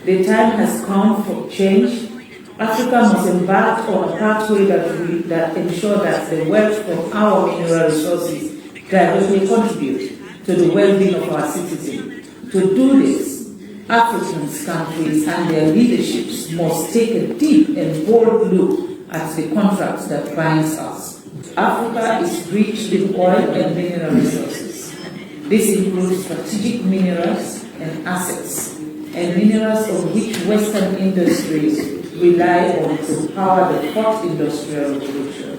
The time has come for change. Africa must embark on a pathway that ensures that the wealth from our mineral resources directly contribute to the well-being of our citizens. To do this, African countries and their leaderships must take a deep and bold look at the contract that binds us. Africa is rich in oil and mineral resources. This includes strategic minerals and assets, and minerals of which Western industries rely on to power the fourth industrial revolution.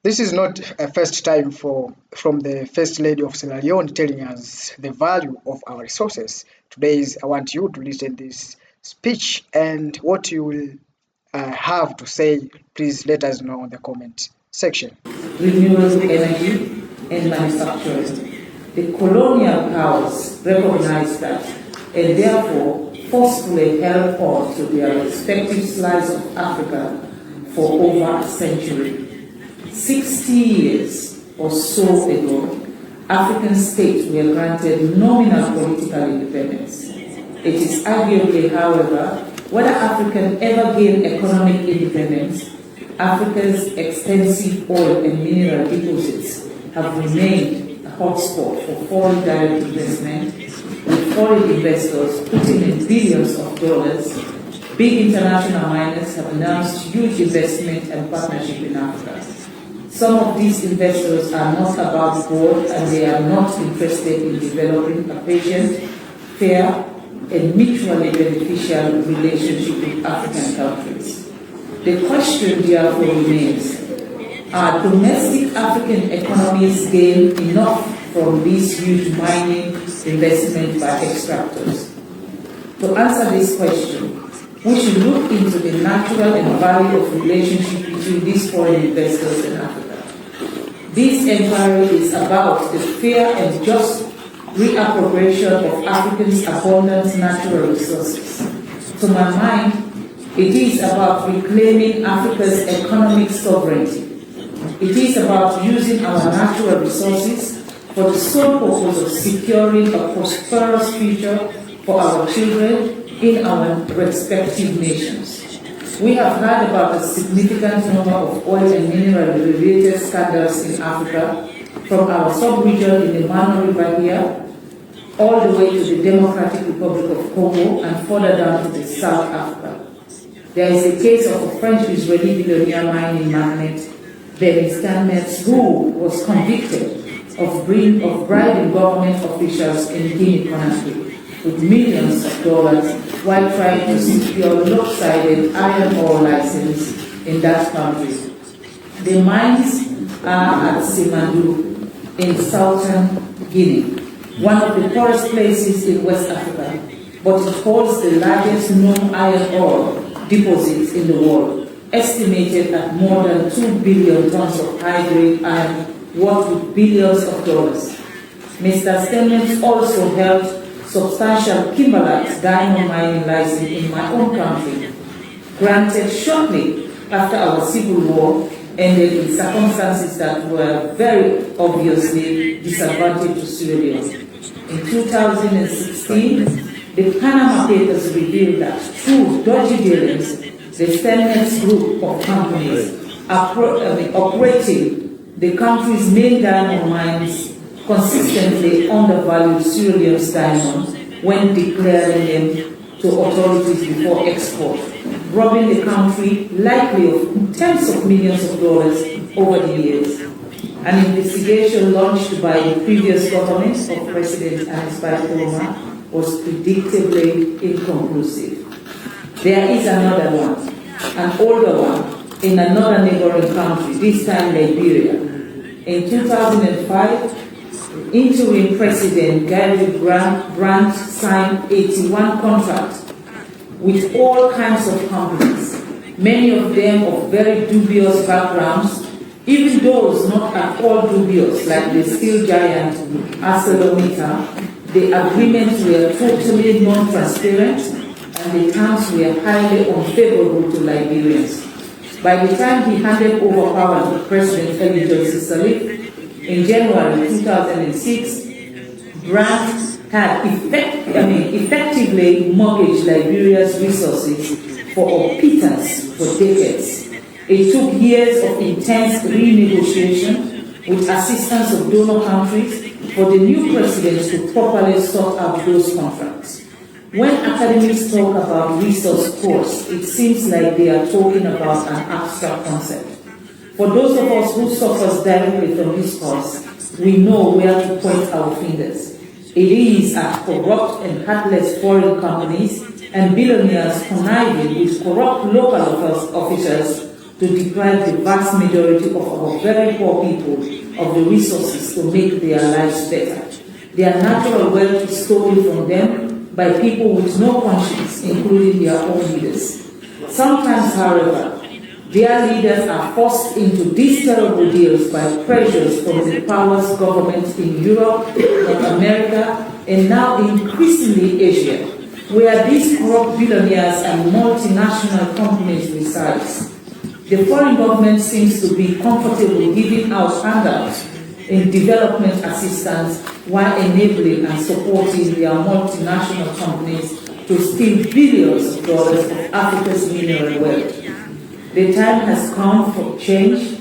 This is not a first time from the First Lady of Sierra Leone telling us the value of our resources. Today, I want you to listen to this speech, and what you will have to say, please let us know in the comment section. Renewable energy and manufacturing. The colonial powers recognize that and therefore forcefully held on to their respective slices of Africa for over a century. 60 years or so ago, African states were granted nominal political independence. It is arguably, however, whether Africa ever gained economic independence, Africa's extensive oil and mineral deposits have remained a hotspot for foreign direct investment, with foreign investors putting in billions of dollars. Big international miners have announced huge investment and partnership in Africa. Some of these investors are not above board, and they are not interested in developing a patient, fair, and mutually beneficial relationship with African countries. The question therefore remains, are domestic African economies gain enough from these huge mining investment by extractors? To answer this question, we should look into the natural and value of relationship between these foreign investors and Africa. This inquiry is about the fair and just reappropriation of Africans' abundant natural resources. To my mind, it is about reclaiming Africa's economic sovereignty. It is about using our natural resources for the sole purpose of securing a prosperous future for our children in our respective nations. We have heard about a significant number of oil and mineral-related scandals in Africa, from our sub-region in the Mano River here, all the way to the Democratic Republic of Congo and further down to South Africa. There is a case of a French-Israeli billionaire mining magnate, 𝐒𝐞𝐞𝐲𝐬, who was convicted of bribing government officials in Guinea-Conakry with millions of dollars while trying to secure lopsided iron ore license in that country. The mines are at Simandou in southern Guinea, one of the poorest places in West Africa, but it holds the largest known iron ore deposits in the world, estimated at more than 2 billion tons of high-grade iron worth with billions of dollars. Mr. 𝐶𝐚𝐝 also held substantial kimberlite diamond mining license in my own country, granted shortly after our civil war ended in circumstances that were very obviously disadvantageous to Sierra Leone. In 2016, the Panama Papers revealed that through dodgy dealings, the 𝐶𝐚𝐝 group of companies operating the country's main diamond mines consistently undervalued Sierra Leone's diamonds when declaring them to authorities before export, robbing the country likely of tens of millions of dollars over the years. An investigation launched by the previous government of President Fatma was predictably inconclusive. There is another one, an older one, in another neighboring country, this time Liberia. In 2005, interim President Grant signed 81 contracts with all kinds of companies, many of them of very dubious backgrounds, even those not at all dubious, like the steel giant 𝐼𝐷𝐼. The agreements were totally non-transparent, and the terms were highly unfavorable to Liberians. By the time he handed over power to President �ㄉ𝐿 in January 2006, Grant had effectively mortgaged Liberia's resources for a pittance for decades. It took years of intense renegotiation with assistance of donor countries for the new president to properly sort out those contracts. When academics talk about resource costs, it seems like they are talking about an abstract concept. For those of us who suffer directly from this cost, we know where to point our fingers. It is at corrupt and heartless foreign companies and billionaires conniving with corrupt local officials to deprive the vast majority of our very poor people of the resources to make their lives better. Their natural wealth is stolen from them by people with no conscience, including their own leaders. Sometimes, however, their leaders are forced into these terrible deals by pressures from the powers governments in Europe, North America, and now increasingly Asia, where these corrupt billionaires and multinational companies reside. The foreign government seems to be comfortable giving out handouts in development assistance while enabling and supporting their multinational companies to steal billions of dollars of Africa's mineral wealth. The time has come for change.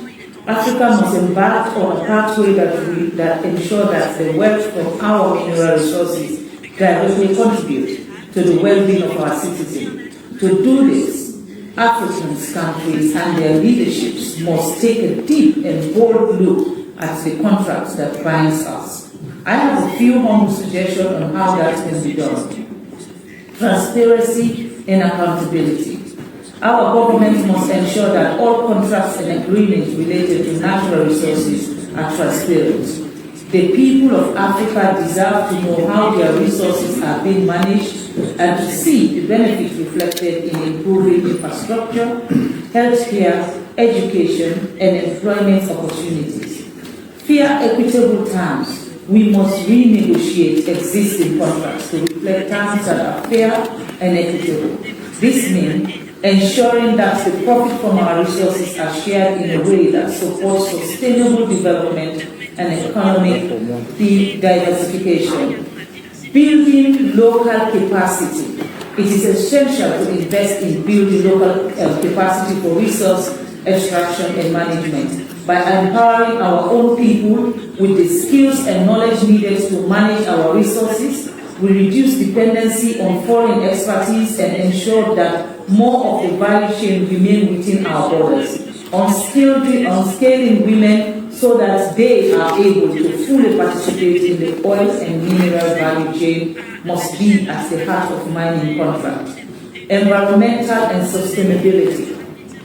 Africa must embark on a pathway that ensures that the wealth from our mineral resources directly contribute to the well-being of our citizens. To do this, African countries and their leaderships must take a deep and bold look at the contracts that binds us. I have a few humble suggestions on how that can be done. Transparency and accountability. Our government must ensure that all contracts and agreements related to natural resources are transparent. The people of Africa deserve to know how their resources are being managed and to see the benefits reflected in improving infrastructure, healthcare, education, and employment opportunities. Fair, equitable terms. We must renegotiate existing contracts to reflect terms that are fair and equitable. This means ensuring that the profit from our resources are shared in a way that supports sustainable development and economic diversification. Building local capacity. It is essential to invest in building local capacity for resource extraction and management by empowering our own people with the skills and knowledge needed to manage our resources. We reduce dependency on foreign expertise and ensure that more of the value chain remain within our borders. Unscaling women so that they are able to fully participate in the oil and mineral value chain must be at the heart of mining contracts. Environmental and sustainability.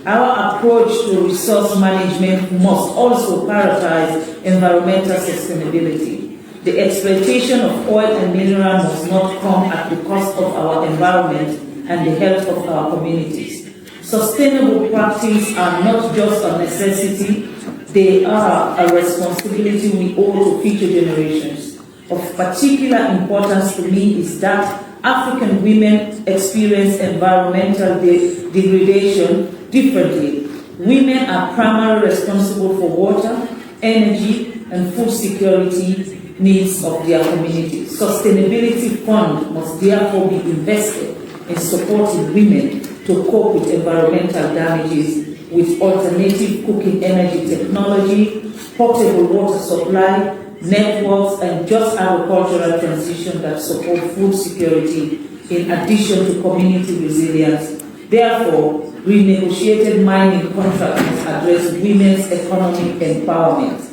Our approach to resource management must also prioritize environmental sustainability. The exploitation of oil and mineral must not come at the cost of our environment and the health of our communities. Sustainable practices are not just a necessity, they are a responsibility we owe to future generations. Of particular importance to me is that African women experience environmental degradation differently. Women are primarily responsible for water, energy, and food security needs of their community. Sustainability fund must therefore be invested in supporting women to cope with environmental damages with alternative cooking energy technology, portable water supply, networks, and just agricultural transition that support food security in addition to community resilience. Therefore, renegotiated mining contracts must address women's economic empowerment.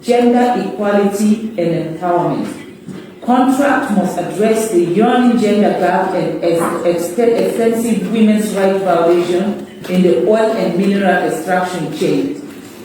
Gender equality and empowerment. Contract must address the yawning gender gap and extensive women's rights violation in the oil and mineral extraction chain.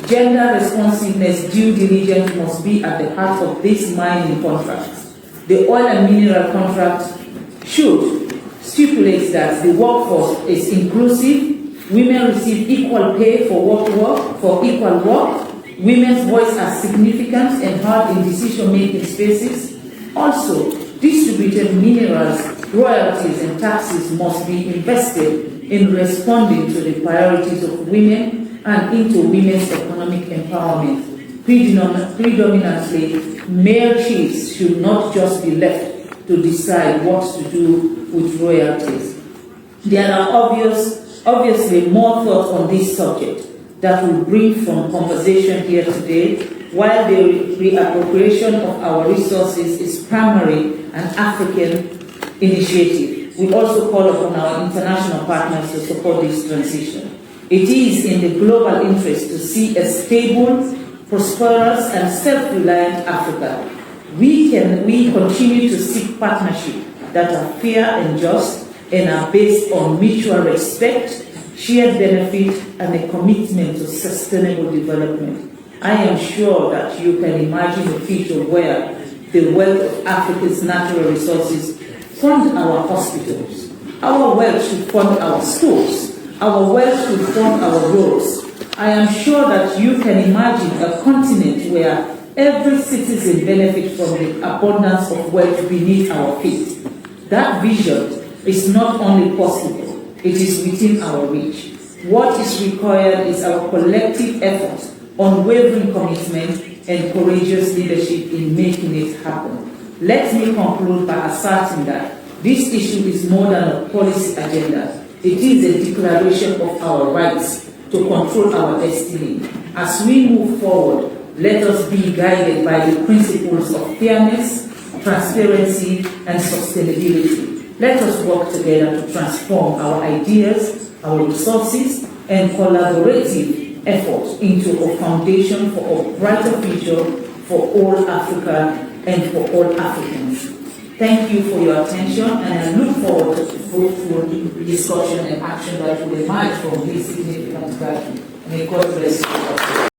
Gender responsiveness due diligence must be at the heart of these mining contracts. The oil and mineral contract should stipulate that the workforce is inclusive, women receive equal pay for equal work, women's voice are significant and heard in decision-making spaces. Also, distributed minerals, royalties, and taxes must be invested in responding to the priorities of women and into women's economic empowerment. Predominantly, male chiefs should not just be left to decide what to do with royalties. There are obviously more thoughts on this subject that will bring from conversation here today. While the reappropriation of our resources is primarily an African initiative, we also call upon our international partners to support this transition. It is in the global interest to see a stable, prosperous, and self-reliant Africa. We continue to seek partnerships that are fair and just and are based on mutual respect, shared benefit, and a commitment to sustainable development. I am sure that you can imagine a future where the wealth of Africa's natural resources fund our hospitals. Our wealth should fund our schools. Our wealth should fund our roads. I am sure that you can imagine a continent where every citizen benefits from the abundance of wealth beneath our feet. That vision is not only possible, it is within our reach. What is required is our collective effort, unwavering commitment, and courageous leadership in making it happen. Let me conclude by asserting that this issue is more than a policy agenda. It is a declaration of our rights to control our destiny. As we move forward, let us be guided by the principles of fairness, transparency, and sustainability. Let us work together to transform our ideas, our resources, and collaborative efforts into a foundation for a brighter future for all Africa and for all Africans. Thank you for your attention, and I look forward to fruitful discussion and action that will emerge from this significant gathering. May God bless you.